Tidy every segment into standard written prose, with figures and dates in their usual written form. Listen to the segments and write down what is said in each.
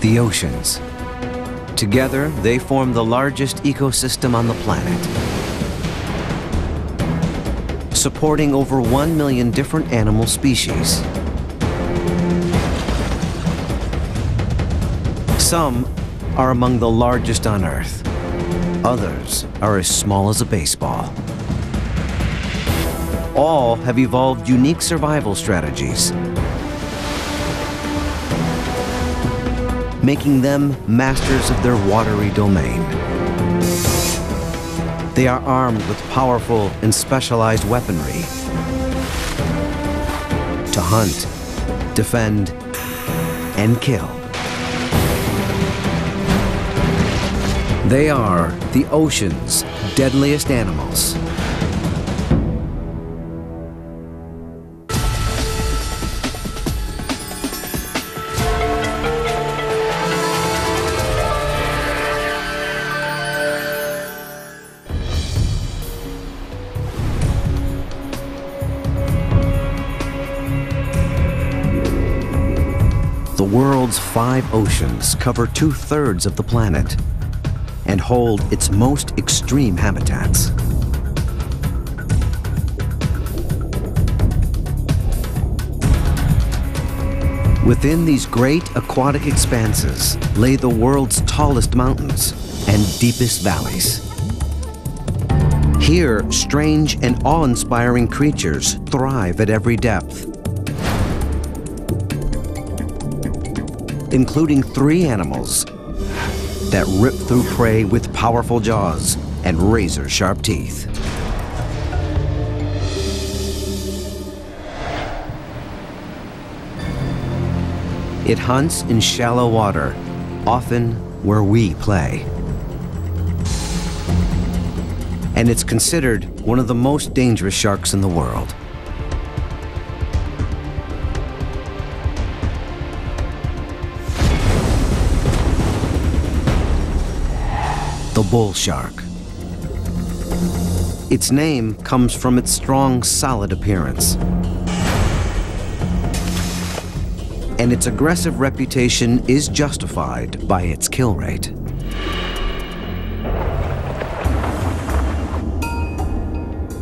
the oceans. Together, they form the largest ecosystem on the planet, supporting over 1 million different animal species. Some are among the largest on Earth. Others are as small as a baseball. All have evolved unique survival strategies, making them masters of their watery domain. They are armed with powerful and specialized weaponry to hunt, defend, and kill. They are the ocean's deadliest animals. The world's 5 oceans cover 2/3 of the planet and hold its most extreme habitats. Within these great aquatic expanses lay the world's tallest mountains and deepest valleys. Here, strange and awe-inspiring creatures thrive at every depth, including 3 animals that rip through prey with powerful jaws and razor-sharp teeth. It hunts in shallow water, often where we play. And it's considered one of the most dangerous sharks in the world. The bull shark. Its name comes from its strong, solid appearance. And its aggressive reputation is justified by its kill rate.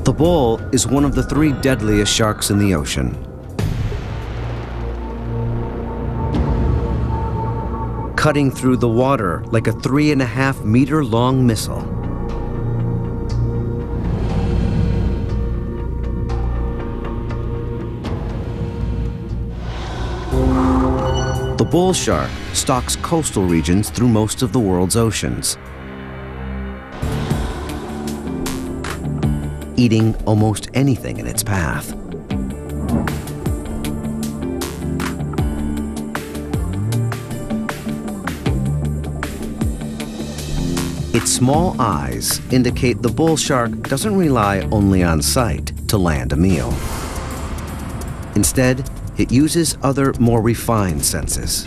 The bull is one of the 3 deadliest sharks in the ocean. Cutting through the water like a 3.5-meter-long missile. The bull shark stalks coastal regions through most of the world's oceans, eating almost anything in its path. Its small eyes indicate the bull shark doesn't rely only on sight to land a meal. Instead, it uses other, more refined senses.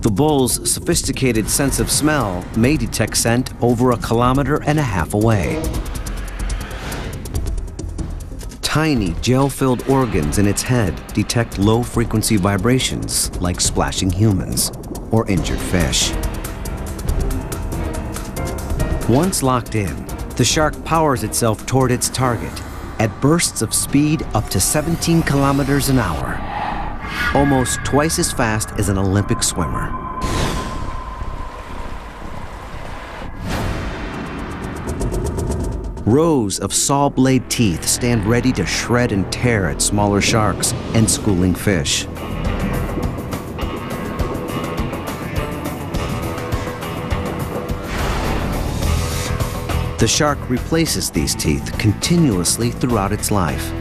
The bull's sophisticated sense of smell may detect scent over 1.5 kilometers away. Tiny, gel-filled organs in its head detect low-frequency vibrations like splashing humans or injured fish. Once locked in, the shark powers itself toward its target at bursts of speed up to 17 kilometers an hour, almost twice as fast as an Olympic swimmer. Rows of saw-blade teeth stand ready to shred and tear at smaller sharks and schooling fish. The shark replaces these teeth continuously throughout its life.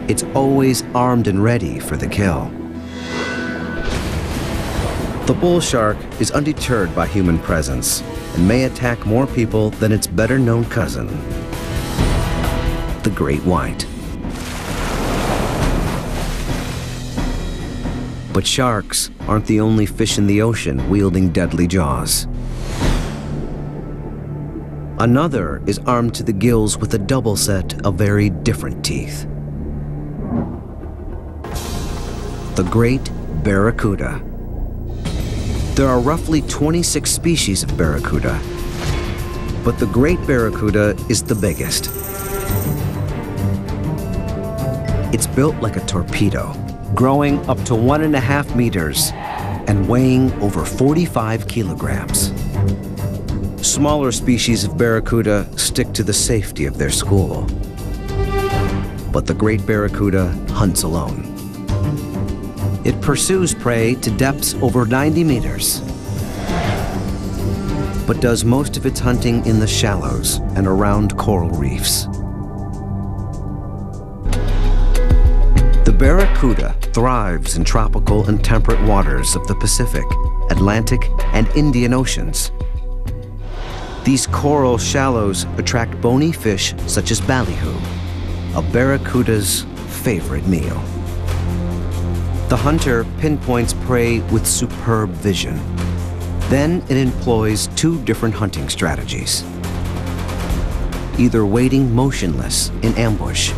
It's always armed and ready for the kill. The bull shark is undeterred by human presence and may attack more people than its better-known cousin, the great white. But sharks aren't the only fish in the ocean wielding deadly jaws. Another is armed to the gills with a double set of very different teeth. The great barracuda. There are roughly 26 species of barracuda, but the great barracuda is the biggest. It's built like a torpedo, growing up to 1.5 meters and weighing over 45 kilograms. Smaller species of barracuda stick to the safety of their school, but the great barracuda hunts alone. It pursues prey to depths over 90 meters, but does most of its hunting in the shallows and around coral reefs. The barracuda thrives in tropical and temperate waters of the Pacific, Atlantic, and Indian Oceans. These coral shallows attract bony fish such as ballyhoo, a barracuda's favorite meal. The hunter pinpoints prey with superb vision. Then it employs 2 different hunting strategies. Either waiting motionless in ambush,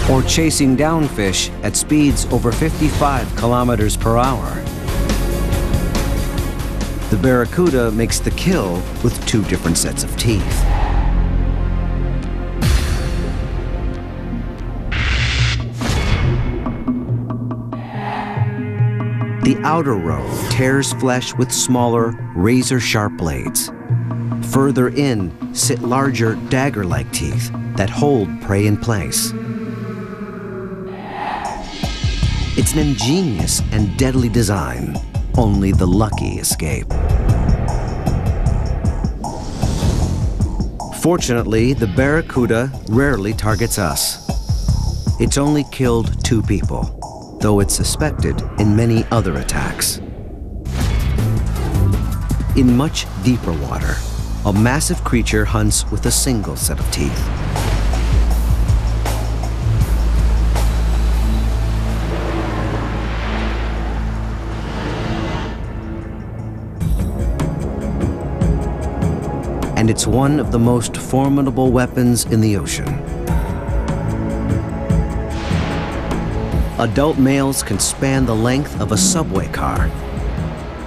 or chasing down fish at speeds over 55 kilometers per hour. The barracuda makes the kill with 2 different sets of teeth. The outer row tears flesh with smaller, razor-sharp blades. Further in sit larger, dagger-like teeth that hold prey in place. It's an ingenious and deadly design. Only the lucky escape. Fortunately, the barracuda rarely targets us. It's only killed 2 people, though it's suspected in many other attacks. In much deeper water, a massive creature hunts with a single set of teeth. And it's one of the most formidable weapons in the ocean. Adult males can span the length of a subway car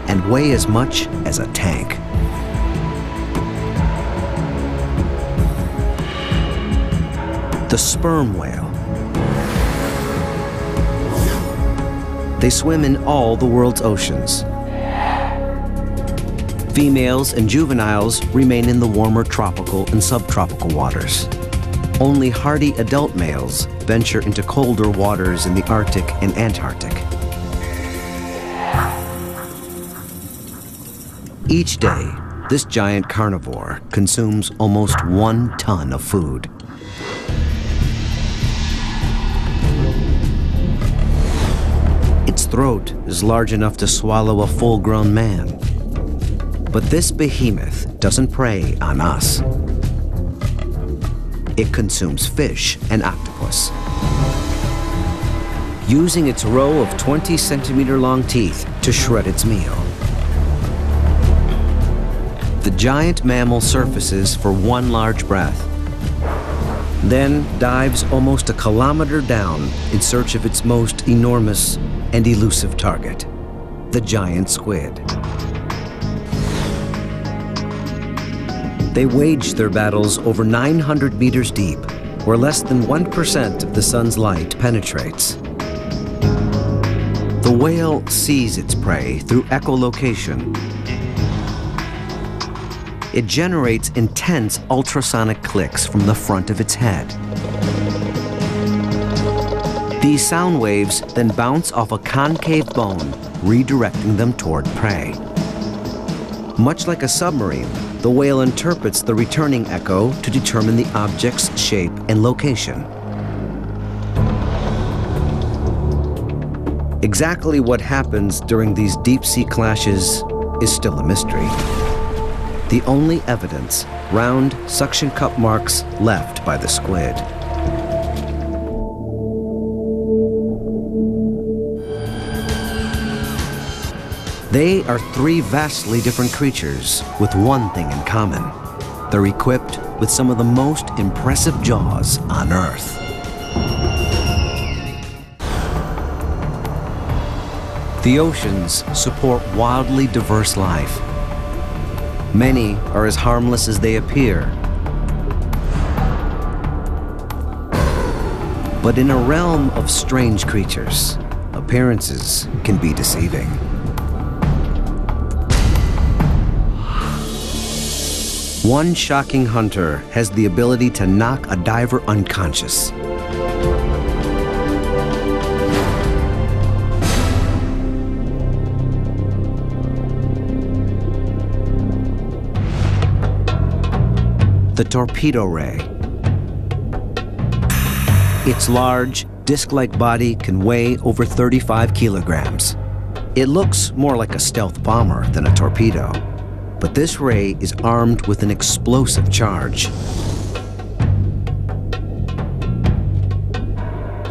and weigh as much as a tank. The sperm whale. They swim in all the world's oceans. Females and juveniles remain in the warmer tropical and subtropical waters. Only hardy adult males venture into colder waters in the Arctic and Antarctic. Each day, this giant carnivore consumes almost 1 ton of food. Its throat is large enough to swallow a full-grown man. But this behemoth doesn't prey on us. It consumes fish and octopus, using its row of 20-centimeter-long teeth to shred its meal. The giant mammal surfaces for 1 large breath, then dives almost a kilometer down in search of its most enormous and elusive target, the giant squid. They wage their battles over 900 meters deep, where less than 1% of the sun's light penetrates. The whale sees its prey through echolocation. It generates intense ultrasonic clicks from the front of its head. These sound waves then bounce off a concave bone, redirecting them toward prey. Much like a submarine, the whale interprets the returning echo to determine the object's shape and location. Exactly what happens during these deep-sea clashes is still a mystery. The only evidence, round suction cup marks left by the squid. They are 3 vastly different creatures with one thing in common. They're equipped with some of the most impressive jaws on Earth. The oceans support wildly diverse life. Many are as harmless as they appear. But in a realm of strange creatures, appearances can be deceiving. One shocking hunter has the ability to knock a diver unconscious. The torpedo ray. Its large, disc-like body can weigh over 35 kilograms. It looks more like a stealth bomber than a torpedo, but this ray is armed with an explosive charge.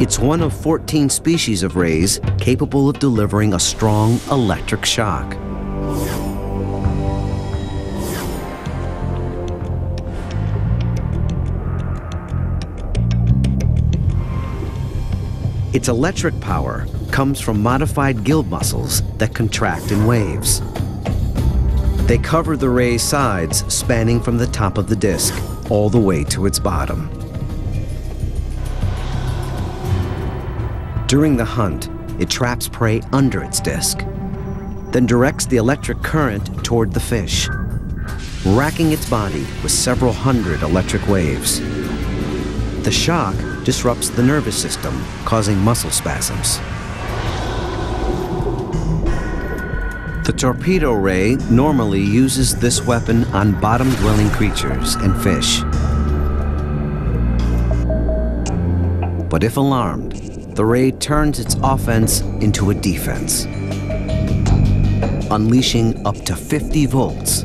It's one of 14 species of rays capable of delivering a strong electric shock. Its electric power comes from modified gill muscles that contract in waves. They cover the ray's sides, spanning from the top of the disc all the way to its bottom. During the hunt, it traps prey under its disc, then directs the electric current toward the fish, racking its body with several hundred electric waves. The shock disrupts the nervous system, causing muscle spasms. The torpedo ray normally uses this weapon on bottom-dwelling creatures and fish. But if alarmed, the ray turns its offense into a defense, unleashing up to 50 volts.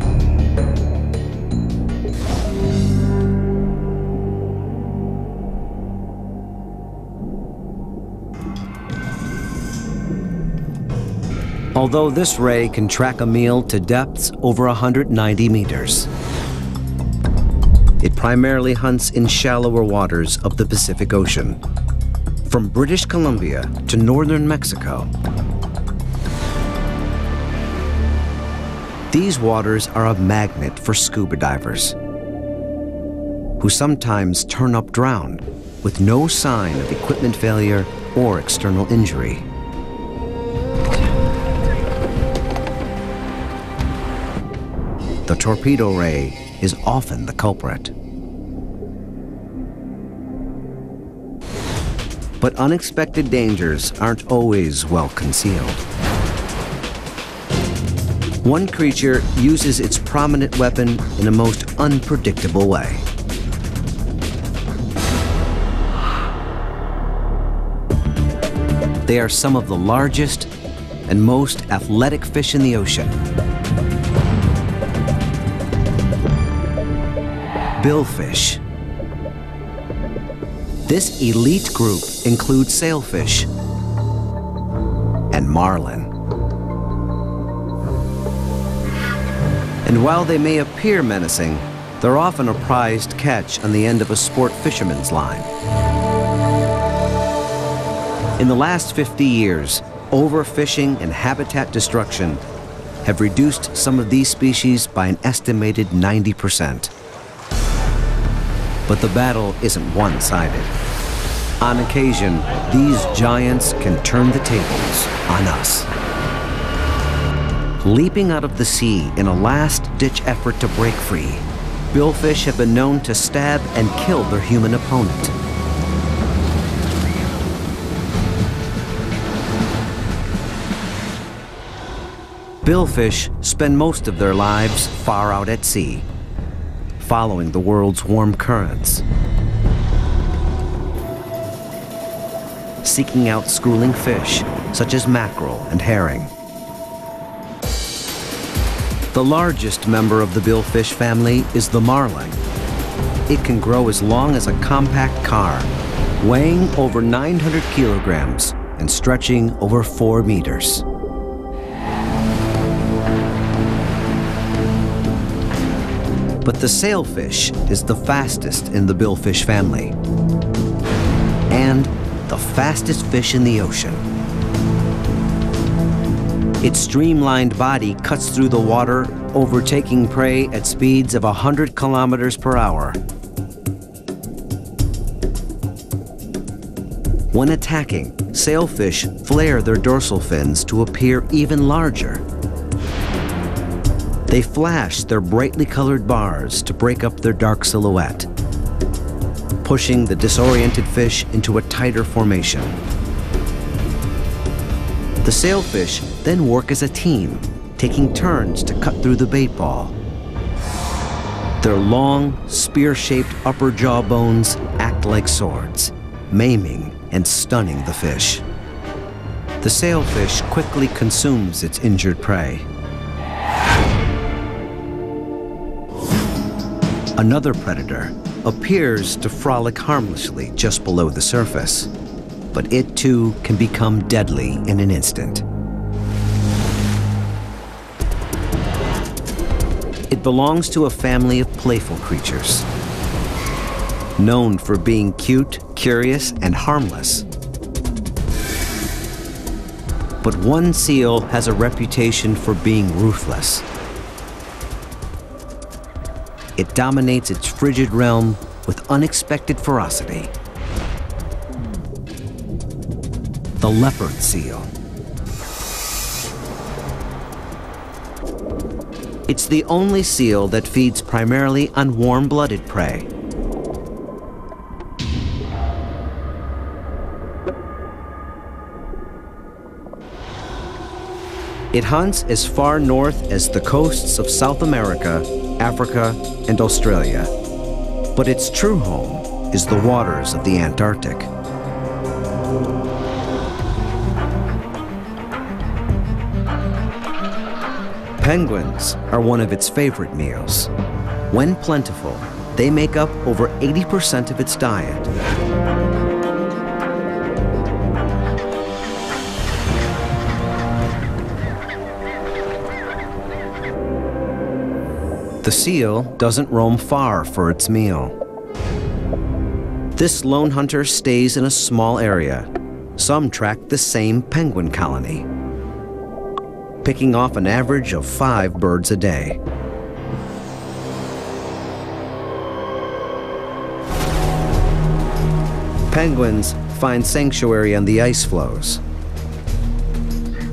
Although this ray can track a meal to depths over 190 meters. It primarily hunts in shallower waters of the Pacific Ocean, from British Columbia to northern Mexico. These waters are a magnet for scuba divers, who sometimes turn up drowned with no sign of equipment failure or external injury. The torpedo ray is often the culprit. But unexpected dangers aren't always well concealed. One creature uses its prominent weapon in a most unpredictable way. They are some of the largest and most athletic fish in the ocean. Billfish. This elite group includes sailfish and marlin. And while they may appear menacing, they're often a prized catch on the end of a sport fisherman's line. In the last 50 years, overfishing and habitat destruction have reduced some of these species by an estimated 90%. But the battle isn't one-sided. On occasion, these giants can turn the tables on us. Leaping out of the sea in a last-ditch effort to break free, billfish have been known to stab and kill their human opponent. Billfish spend most of their lives far out at sea, following the world's warm currents, seeking out schooling fish such as mackerel and herring. The largest member of the billfish family is the marlin. It can grow as long as a compact car, weighing over 900 kilograms and stretching over 4 meters. But the sailfish is the fastest in the billfish family, and the fastest fish in the ocean. Its streamlined body cuts through the water, overtaking prey at speeds of 100 kilometers per hour. When attacking, sailfish flare their dorsal fins to appear even larger. They flash their brightly colored bars to break up their dark silhouette, pushing the disoriented fish into a tighter formation. The sailfish then work as a team, taking turns to cut through the bait ball. Their long, spear-shaped upper jaw bones act like swords, maiming and stunning the fish. The sailfish quickly consumes its injured prey. Another predator appears to frolic harmlessly just below the surface, but it too can become deadly in an instant. It belongs to a family of playful creatures, known for being cute, curious, and harmless. But one seal has a reputation for being ruthless. It dominates its frigid realm with unexpected ferocity. The leopard seal. It's the only seal that feeds primarily on warm-blooded prey. It hunts as far north as the coasts of South America, Africa, and Australia. But its true home is the waters of the Antarctic. Penguins are one of its favorite meals. When plentiful, they make up over 80% of its diet. The seal doesn't roam far for its meal. This lone hunter stays in a small area. Some track the same penguin colony, picking off an average of 5 birds a day. Penguins find sanctuary on the ice floes.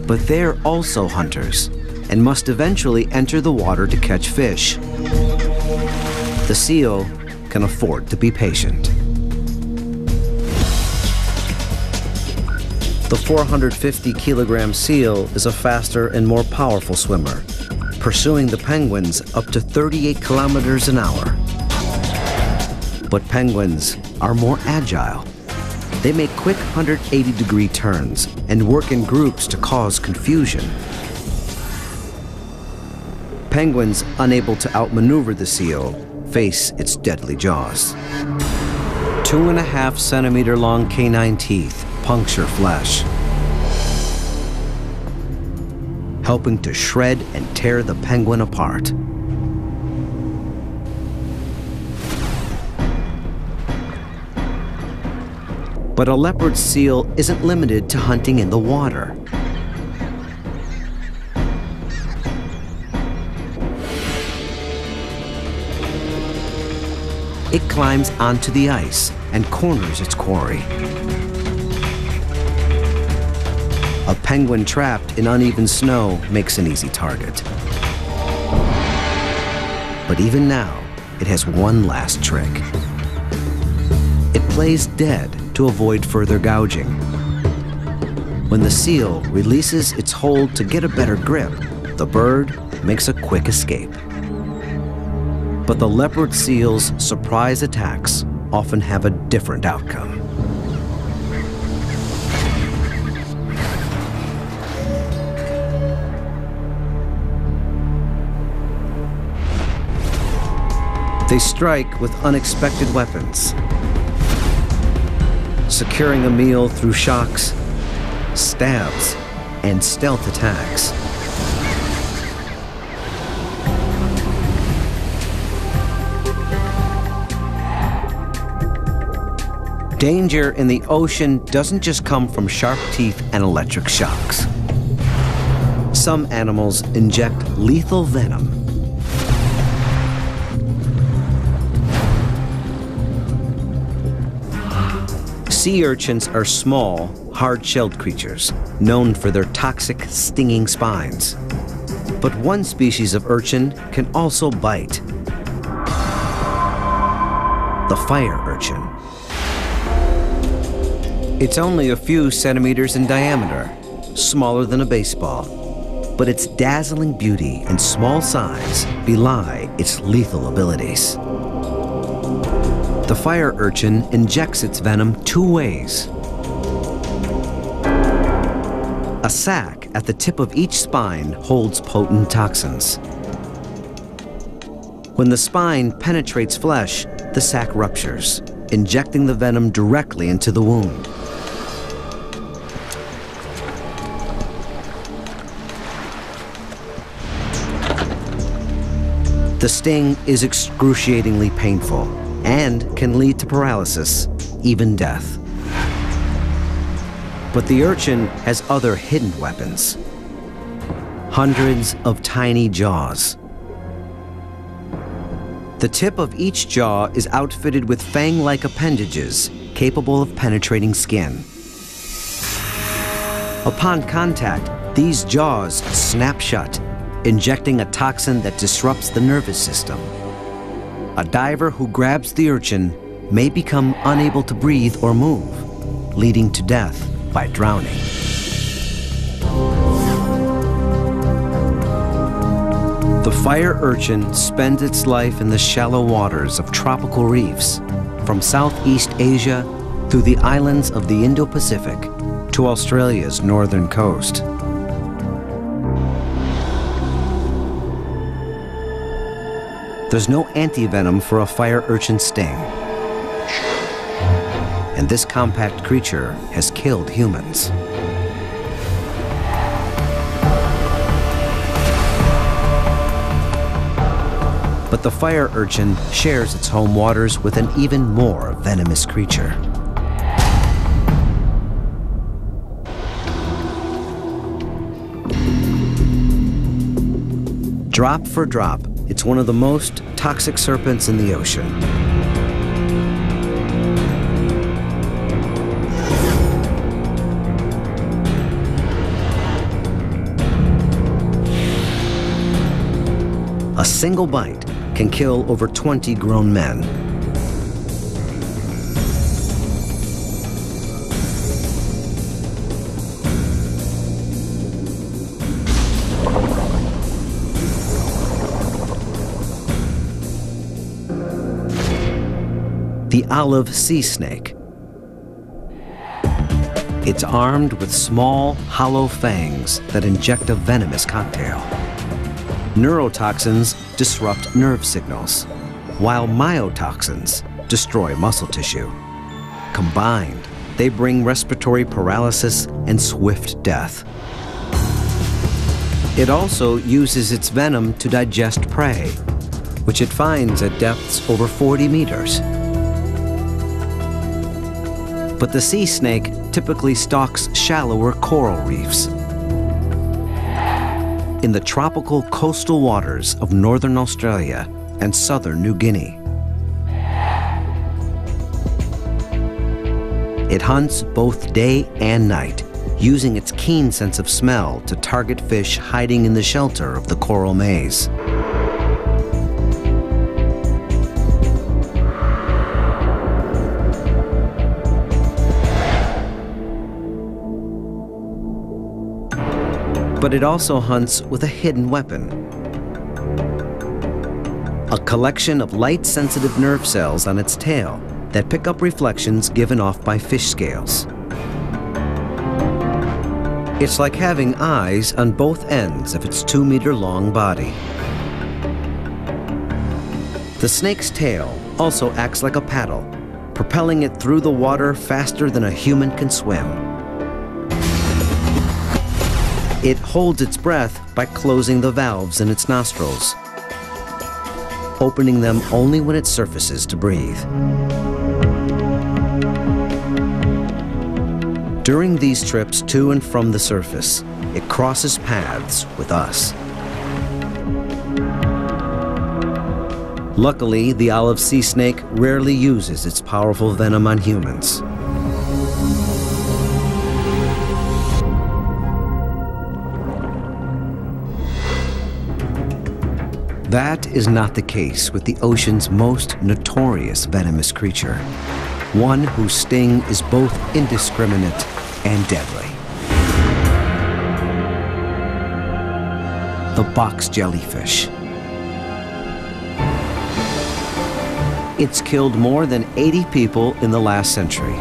But they're also hunters and must eventually enter the water to catch fish. The seal can afford to be patient. The 450-kilogram seal is a faster and more powerful swimmer, pursuing the penguins up to 38 kilometers an hour. But penguins are more agile. They make quick 180-degree turns and work in groups to cause confusion. Penguins unable to outmaneuver the seal face its deadly jaws. 2.5-centimeter long canine teeth puncture flesh, helping to shred and tear the penguin apart. But a leopard seal isn't limited to hunting in the water. It climbs onto the ice and corners its quarry. A penguin trapped in uneven snow makes an easy target. But even now, it has one last trick. It plays dead to avoid further gouging. When the seal releases its hold to get a better grip, the bird makes a quick escape. But the leopard seal's surprise attacks often have a different outcome. They strike with unexpected weapons, securing a meal through shocks, stabs, and stealth attacks. Danger in the ocean doesn't just come from sharp teeth and electric shocks. Some animals inject lethal venom. Sea urchins are small, hard-shelled creatures, known for their toxic, stinging spines. But one species of urchin can also bite. The fire urchin. It's only a few centimeters in diameter, smaller than a baseball, but its dazzling beauty and small size belie its lethal abilities. The fire urchin injects its venom two ways. A sac at the tip of each spine holds potent toxins. When the spine penetrates flesh, the sac ruptures, injecting the venom directly into the wound. The sting is excruciatingly painful and can lead to paralysis, even death. But the urchin has other hidden weapons. Hundreds of tiny jaws. The tip of each jaw is outfitted with fang-like appendages capable of penetrating skin. Upon contact, these jaws snap shut, injecting a toxin that disrupts the nervous system. A diver who grabs the urchin may become unable to breathe or move, leading to death by drowning. The fire urchin spends its life in the shallow waters of tropical reefs, from Southeast Asia through the islands of the Indo-Pacific to Australia's northern coast. There's no antivenom for a fire urchin sting. And this compact creature has killed humans. But the fire urchin shares its home waters with an even more venomous creature. Drop for drop, it's one of the most toxic serpents in the ocean. A single bite can kill over 20 grown men. The olive sea snake. It's armed with small, hollow fangs that inject a venomous cocktail. Neurotoxins disrupt nerve signals, while myotoxins destroy muscle tissue. Combined, they bring respiratory paralysis and swift death. It also uses its venom to digest prey, which it finds at depths over 40 meters. But the sea snake typically stalks shallower coral reefs. In the tropical coastal waters of northern Australia and southern New Guinea. It hunts both day and night, using its keen sense of smell to target fish hiding in the shelter of the coral maze. But it also hunts with a hidden weapon. A collection of light-sensitive nerve cells on its tail that pick up reflections given off by fish scales. It's like having eyes on both ends of its 2-meter-long body. The snake's tail also acts like a paddle, propelling it through the water faster than a human can swim. It holds its breath by closing the valves in its nostrils, opening them only when it surfaces to breathe. During these trips to and from the surface, it crosses paths with us. Luckily, the olive sea snake rarely uses its powerful venom on humans. That is not the case with the ocean's most notorious venomous creature, one whose sting is both indiscriminate and deadly. The box jellyfish. It's killed more than 80 people in the last century.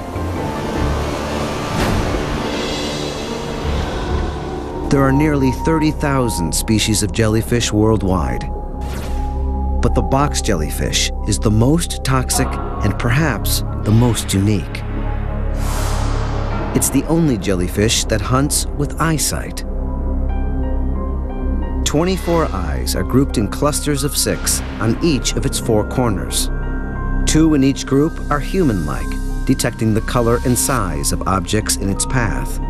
There are nearly 30,000 species of jellyfish worldwide. But the box jellyfish is the most toxic and perhaps the most unique. It's the only jellyfish that hunts with eyesight. 24 eyes are grouped in clusters of 6 on each of its 4 corners. 2 in each group are human-like, detecting the color and size of objects in its path.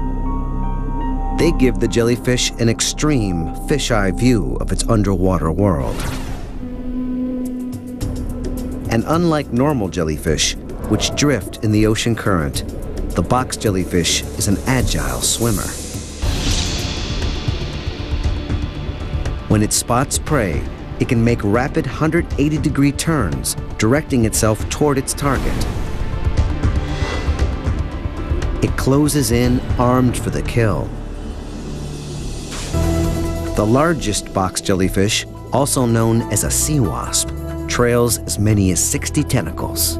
They give the jellyfish an extreme fisheye view of its underwater world. And unlike normal jellyfish, which drift in the ocean current, the box jellyfish is an agile swimmer. When it spots prey, it can make rapid 180-degree turns, directing itself toward its target. It closes in, armed for the kill. The largest box jellyfish, also known as a sea wasp, trails as many as 60 tentacles.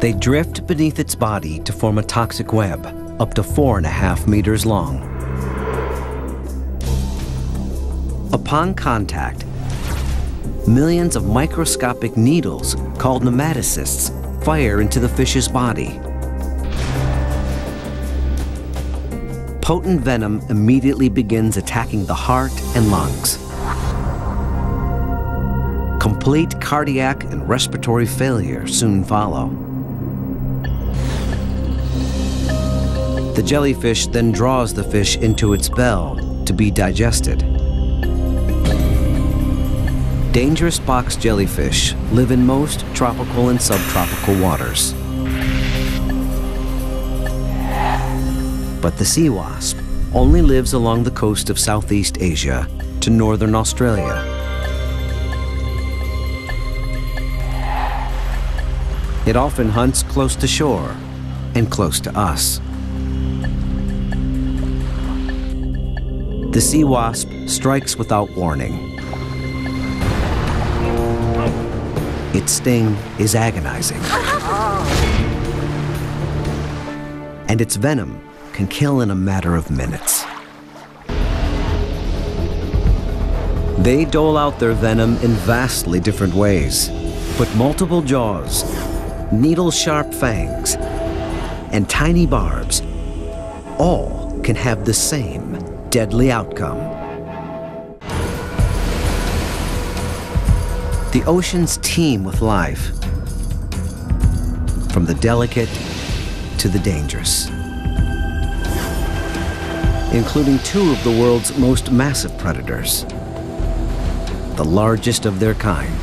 They drift beneath its body to form a toxic web, up to 4.5 meters long. Upon contact, millions of microscopic needles, called nematocysts, fire into the fish's body. Potent venom immediately begins attacking the heart and lungs. Complete cardiac and respiratory failure soon follow. The jellyfish then draws the fish into its bell to be digested. Dangerous box jellyfish live in most tropical and subtropical waters. But the sea wasp only lives along the coast of Southeast Asia to northern Australia. It often hunts close to shore and close to us. The sea wasp strikes without warning. Its sting is agonizing. And its venom can kill in a matter of minutes. They dole out their venom in vastly different ways, but multiple jaws, needle-sharp fangs, and tiny barbs all can have the same deadly outcome. The oceans teem with life, from the delicate to the dangerous, including 2 of the world's most massive predators, the largest of their kind.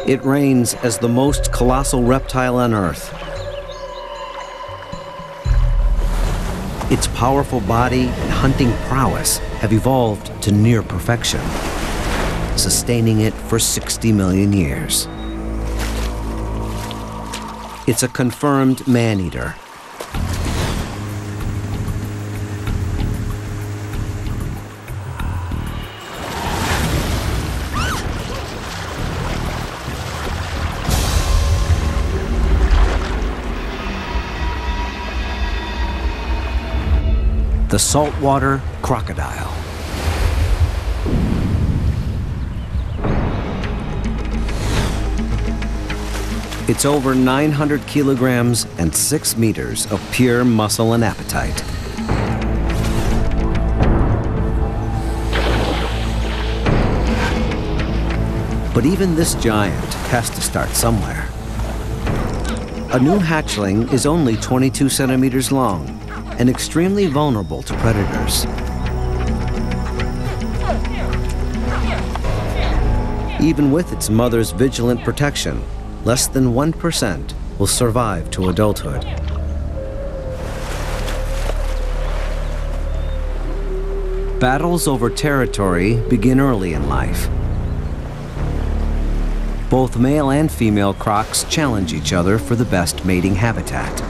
It reigns as the most colossal reptile on Earth. Its powerful body and hunting prowess have evolved to near perfection, sustaining it for 60 million years. It's a confirmed man-eater. The saltwater crocodile. It's over 900 kilograms and 6 meters of pure muscle and appetite. But even this giant has to start somewhere. A new hatchling is only 22 centimeters long and extremely vulnerable to predators. Even with its mother's vigilant protection, less than 1% will survive to adulthood. Battles over territory begin early in life. Both male and female crocs challenge each other for the best mating habitat.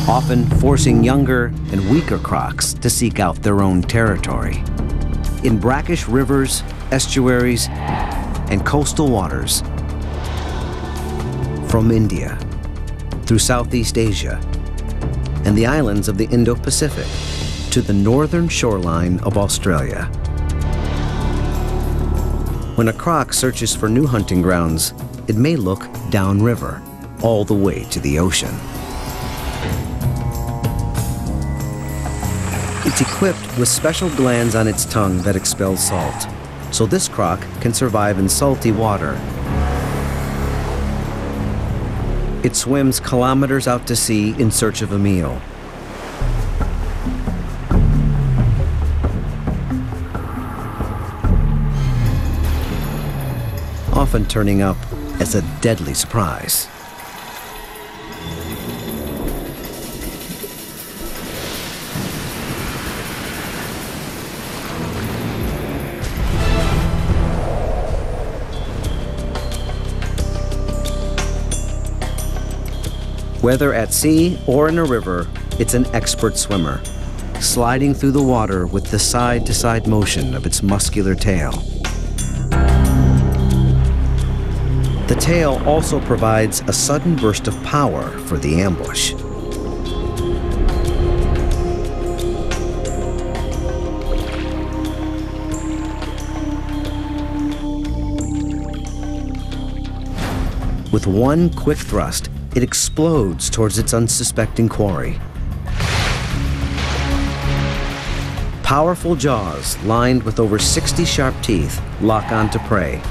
Often forcing younger and weaker crocs to seek out their own territory. In brackish rivers, estuaries, and coastal waters, from India, through Southeast Asia, and the islands of the Indo-Pacific, to the northern shoreline of Australia. When a croc searches for new hunting grounds, it may look downriver, all the way to the ocean. It's equipped with special glands on its tongue that expel salt, so this croc can survive in salty water. It swims kilometers out to sea in search of a meal. Often turning up as a deadly surprise. Whether at sea or in a river, it's an expert swimmer, sliding through the water with the side-to-side motion of its muscular tail. The tail also provides a sudden burst of power for the ambush. With one quick thrust, it explodes towards its unsuspecting quarry. Powerful jaws, lined with over 60 sharp teeth, lock onto prey.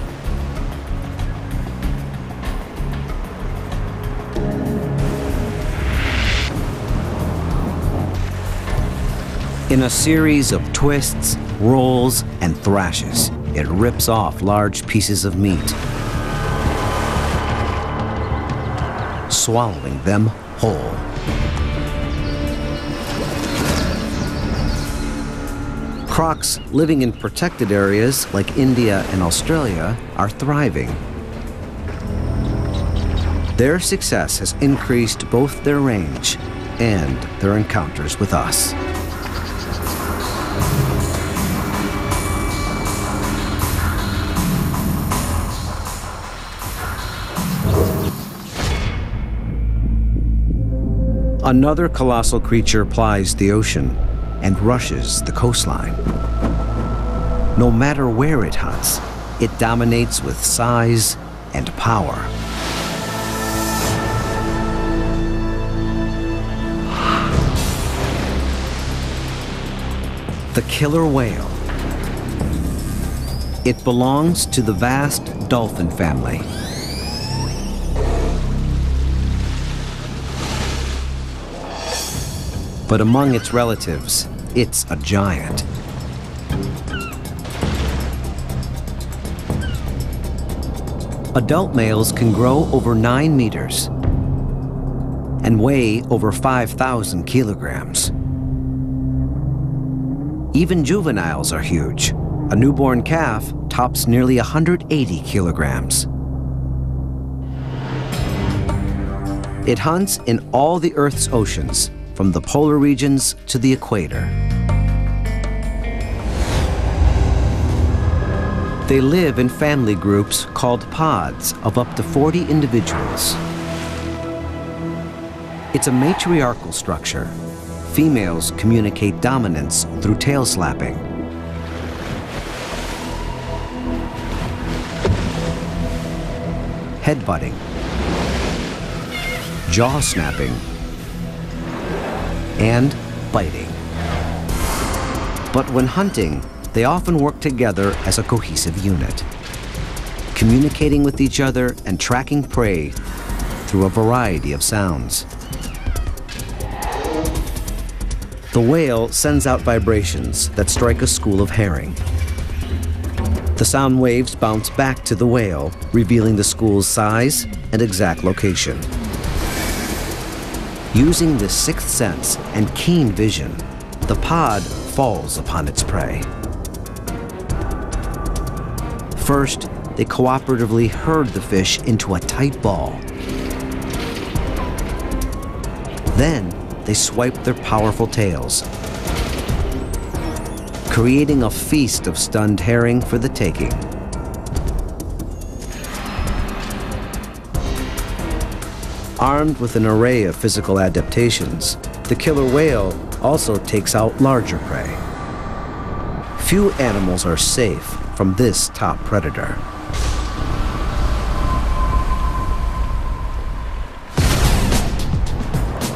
In a series of twists, rolls, and thrashes, it rips off large pieces of meat, swallowing them whole. Crocs living in protected areas like India and Australia are thriving. Their success has increased both their range and their encounters with us. Another colossal creature plies the ocean and rushes the coastline. No matter where it hunts, it dominates with size and power. The killer whale. It belongs to the vast dolphin family. But among its relatives, it's a giant. Adult males can grow over 9 meters and weigh over 5,000 kilograms. Even juveniles are huge. A newborn calf tops nearly 180 kilograms. It hunts in all the Earth's oceans, from the polar regions to the equator. They live in family groups called pods of up to 40 individuals. It's a matriarchal structure. Females communicate dominance through tail slapping. Headbutting jaw snapping, and biting. But when hunting, they often work together as a cohesive unit, communicating with each other and tracking prey through a variety of sounds. The whale sends out vibrations that strike a school of herring. The sound waves bounce back to the whale, revealing the school's size and exact location. Using this sixth sense and keen vision, the pod falls upon its prey. First, they cooperatively herd the fish into a tight ball. Then, they swipe their powerful tails, creating a feast of stunned herring for the taking. Armed with an array of physical adaptations, the killer whale also takes out larger prey. Few animals are safe from this top predator.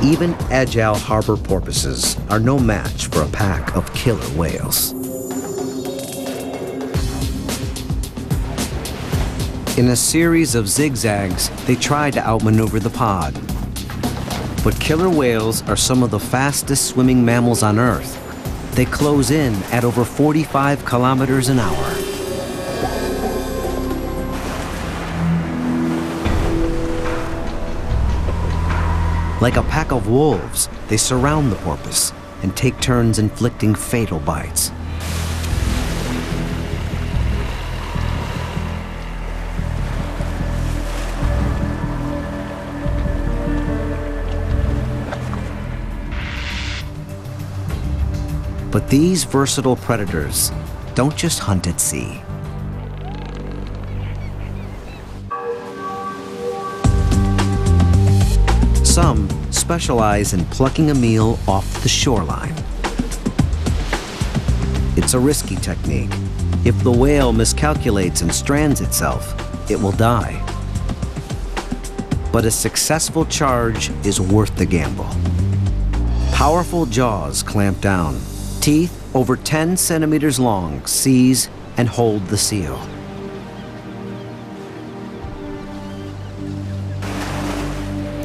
Even agile harbor porpoises are no match for a pack of killer whales. In a series of zigzags, they try to outmaneuver the pod. But killer whales are some of the fastest swimming mammals on Earth. They close in at over 45 kilometers an hour. Like a pack of wolves, they surround the porpoise and take turns inflicting fatal bites. But these versatile predators don't just hunt at sea. Some specialize in plucking a meal off the shoreline. It's a risky technique. If the whale miscalculates and strands itself, it will die. But a successful charge is worth the gamble. Powerful jaws clamp down. Teeth over 10 centimeters long seize and hold the seal.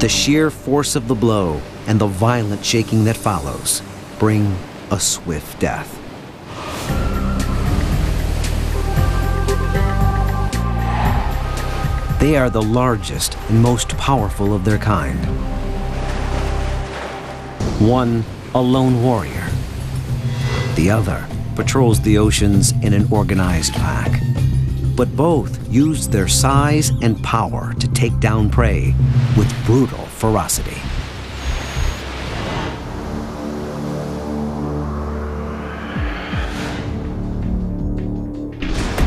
The sheer force of the blow and the violent shaking that follows bring a swift death. They are the largest and most powerful of their kind. One, a lone warrior. The other patrols the oceans in an organized pack. But both use their size and power to take down prey with brutal ferocity.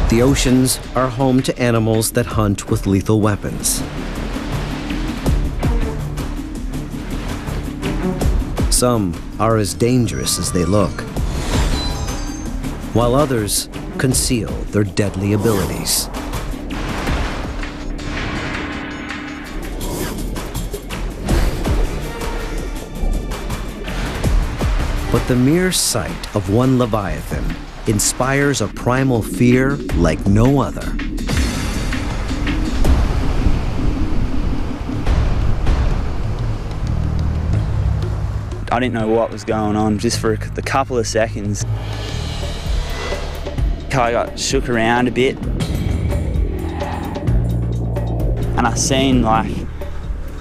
The oceans are home to animals that hunt with lethal weapons. Some are as dangerous as they look, while others conceal their deadly abilities. But the mere sight of one leviathan inspires a primal fear like no other. I didn't know what was going on just for the couple of seconds. I got shook around a bit and I seen like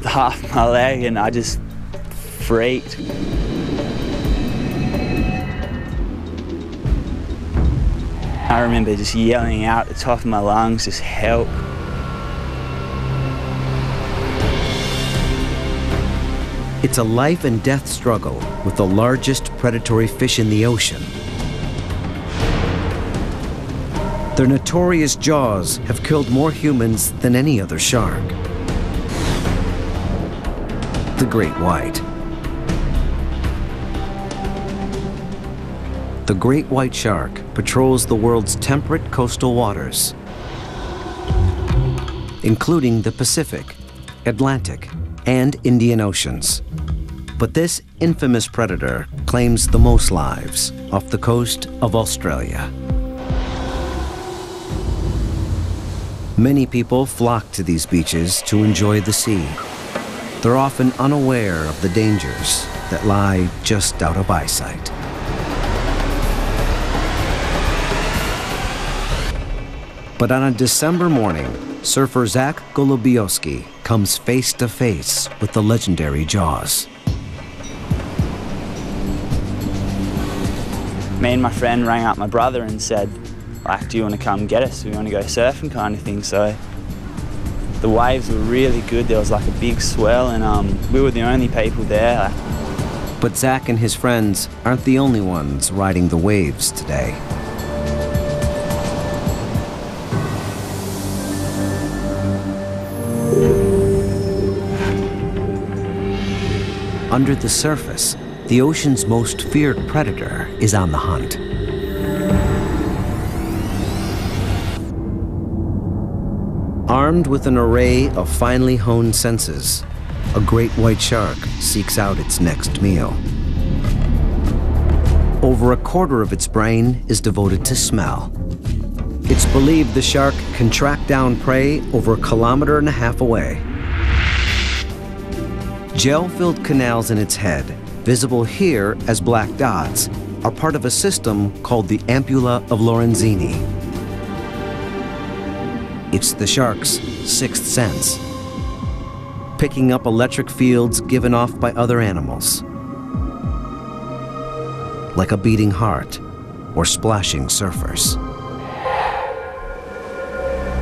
half my leg and I just freaked. I remember just yelling out at the top of my lungs, just help. It's a life and death struggle with the largest predatory fish in the ocean. Their notorious jaws have killed more humans than any other shark. The great white. The great white shark patrols the world's temperate coastal waters, including the Pacific, Atlantic, and Indian Oceans. But this infamous predator claims the most lives off the coast of Australia. Many people flock to these beaches to enjoy the sea. They're often unaware of the dangers that lie just out of eyesight. But on a December morning, surfer Zach Golubiowski comes face to face with the legendary Jaws. Me and my friend rang up my brother and said, like, do you want to come get us? We want to go surfing kind of thing. So the waves were really good. There was like a big swell and we were the only people there. But Zach and his friends aren't the only ones riding the waves today. Under the surface, the ocean's most feared predator is on the hunt. Armed with an array of finely honed senses, a great white shark seeks out its next meal. Over a quarter of its brain is devoted to smell. It's believed the shark can track down prey over 1.5 kilometers away. Gel-filled canals in its head, visible here as black dots, are part of a system called the ampulla of Lorenzini. It's the shark's sixth sense, picking up electric fields given off by other animals, like a beating heart or splashing surfers.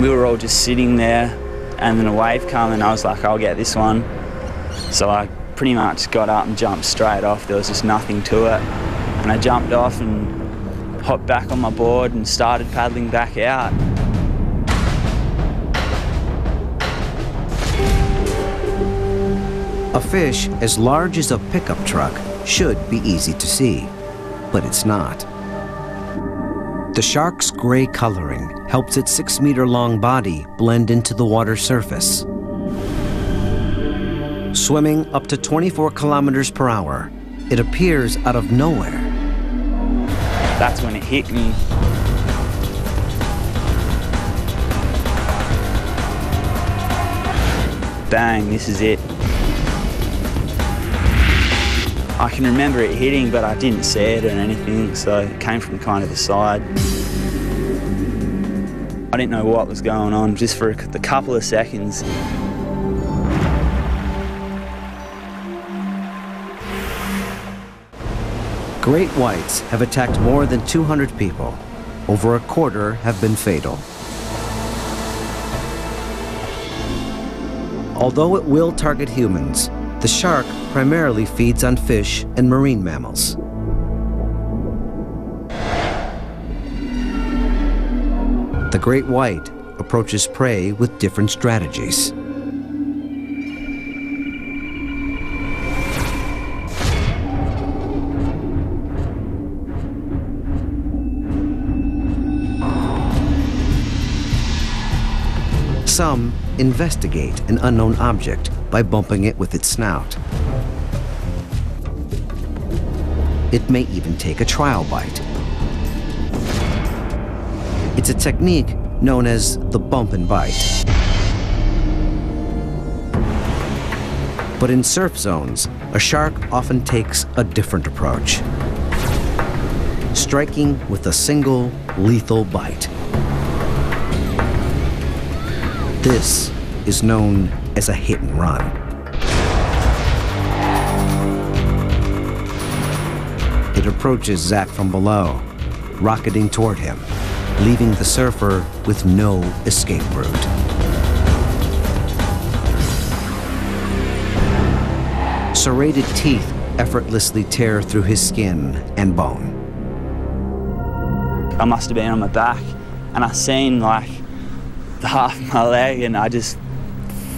We were all just sitting there and then a wave came and I was like, I'll get this one. So I pretty much got up and jumped straight off. There was just nothing to it. And I jumped off and hopped back on my board and started paddling back out. A fish as large as a pickup truck should be easy to see, but it's not. The shark's gray coloring helps its 6-meter-long body blend into the water surface. Swimming up to 24 kilometers per hour, it appears out of nowhere. That's when it hit me. Bang, this is it. I can remember it hitting, but I didn't see it or anything, so it came from kind of the side. I didn't know what was going on, just for the couple of seconds. Great whites have attacked more than 200 people. Over a quarter have been fatal. Although it will target humans, the shark primarily feeds on fish and marine mammals. The great white approaches prey with different strategies. Some investigate an unknown object by bumping it with its snout. It may even take a trial bite. It's a technique known as the bump and bite. But in surf zones, a shark often takes a different approach, striking with a single lethal bite. This is known as a hit and run. It approaches Zach from below, rocketing toward him, leaving the surfer with no escape route. Serrated teeth effortlessly tear through his skin and bone. I must have been on my back and I seen like the half of my leg and I just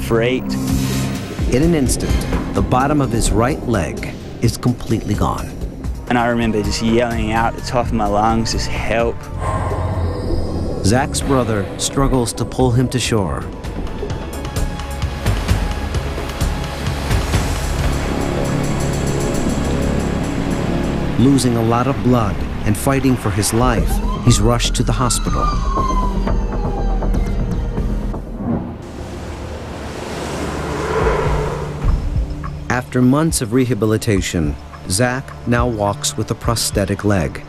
freaked. In an instant, the bottom of his right leg is completely gone. And I remember just yelling out at the top of my lungs, just help. Zach's brother struggles to pull him to shore. Losing a lot of blood and fighting for his life, he's rushed to the hospital. After months of rehabilitation, Zach now walks with a prosthetic leg.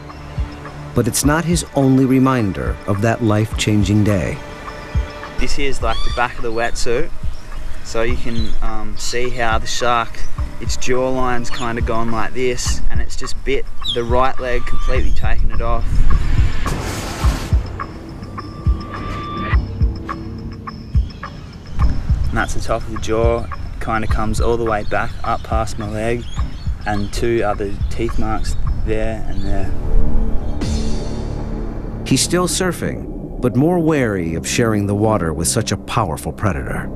But it's not his only reminder of that life-changing day. This here is like the back of the wetsuit, so you can see how the shark, its jawline's kind of gone like this, and it's just bit the right leg, completely taken it off. And that's the top of the jaw, kind of comes all the way back up past my leg, and 2 other teeth marks there and there. He's still surfing, but more wary of sharing the water with such a powerful predator.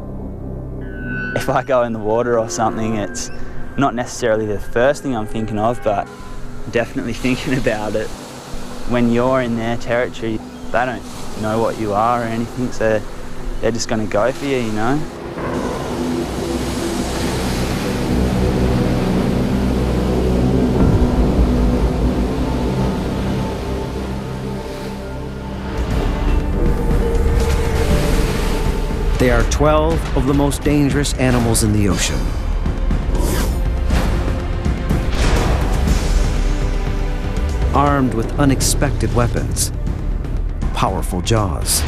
If I go in the water or something, it's not necessarily the first thing I'm thinking of, but definitely thinking about it. When you're in their territory, they don't know what you are or anything, so they're just going to go for you, you know? They are 12 of the most dangerous animals in the ocean. Armed with unexpected weapons, powerful jaws,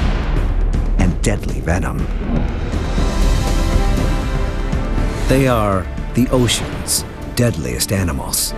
and deadly venom. They are the ocean's deadliest animals.